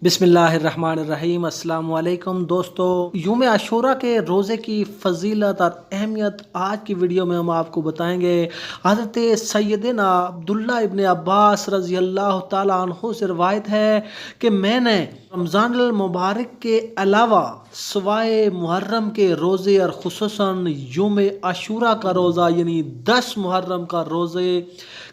बिस्मिल्लाहिर्रहमानिर्रहीम। अस्सलाम वालेकुम दोस्तों, यूम आशूरा के रोज़े की फ़जीलत और अहमियत आज की वीडियो में हम आपको बताएंगे। हज़रत सैयदना अब्दुल्ला इब्न अब्बास रज़ी अल्लाह ताला अन्हु से रवायत है कि मैंने रमज़ानुल मुबारक के अलावा सवाए मुहर्रम के रोज़े और खुसूसन यूम आशूरा का रोज़ा यानी 10 मुहर्रम का रोज़े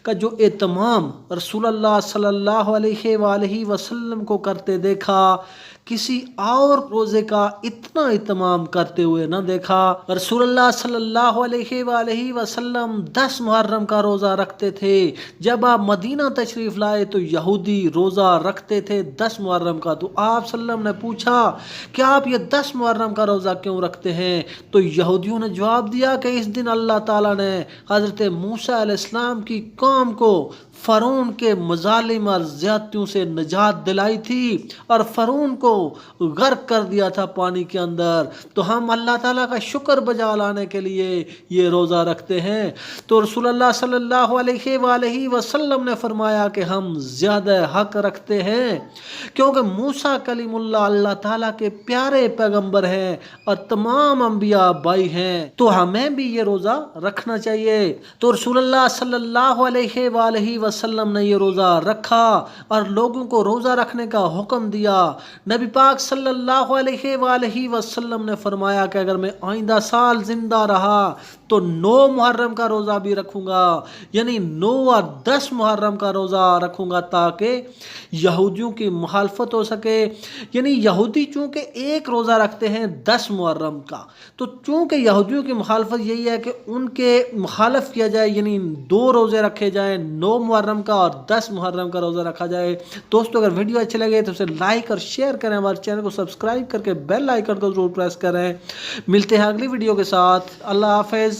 का जो एहतमाम रसूलुल्लाह सल्लल्लाहु अलैहि वसल्लम को करते देखा, किसी और रोज़े का इतना एहतमाम करते हुए न देखा। रसूलुल्लाह सल्लल्लाहु अलैहि वसल्लम 10 मुहर्रम का रोज़ा रखते थे। जब आप मदीना तशरीफ़ लाए तो यहूदी रोज़ा रखते थे 10 मुहर्रम का। तो आप सल्लम ने पूछा कि आप ये 10 मुहर्रम का रोज़ा क्यों रखते हैं? तो यहूदियों ने जवाब दिया कि इस दिन अल्लाह ताला ने हज़रत मूसा अलैहिस्सलाम की कौम को फ़िरौन के मज़ालिम और ज़्यादतियों से निजात दिलाई थी और फ़िरौन को गर्क कर दिया था पानी के अंदर। तो हम अल्लाह ताला का शुक्र बजा लाने के लिए ये रोज़ा रखते हैं। तो रसूलुल्लाह सल्लल्लाहु अलैहि वसल्लम ने फरमाया कि हम ज़्यादा हक रखते हैं क्योंकि मूसा कलीमुल्लाह अल्लाह ताला के प्यारे पैगंबर हैं और तमाम अंबिया भाई हैं, तो हमें भी ये रोज़ा रखना चाहिए। तो रसूलुल्लाह सल्लल्लाहु अलैहि वसल्लम ने ये रोज़ा रखा और लोगों को रोज़ा रखने का हुक्म दिया। नबी पाक सल्लल्लाहु अलैहि वसल्लम ने फरमाया कि अगर मैं आइंदा साल जिंदा रहा तो 9 मुहर्रम का रोज़ा भी रखूँगा, यानी 9 और 10 मुहर्रम का रोज़ा रखूँगा ताकि यहूदियों की मुखालफत हो सके। यानी यहूदी चूँकि एक रोज़ा रखते हैं 10 मुहर्रम का, तो चूँकि यहूदियों की मुखालफत यही है कि उनके मुखालफ किया जाए, यानी 2 रोज़े रखे जाएँ, 9 मुहर्रम का और 10 मुहर्रम का रोज़ा रखा जाए। दोस्तों, अगर वीडियो अच्छे लगे तो उसे लाइक और शेयर करें, हमारे चैनल को सब्सक्राइब करके बेल आइकन को जरूर प्रेस करें। मिलते हैं अगली वीडियो के साथ। अल्लाह हाफ़िज़।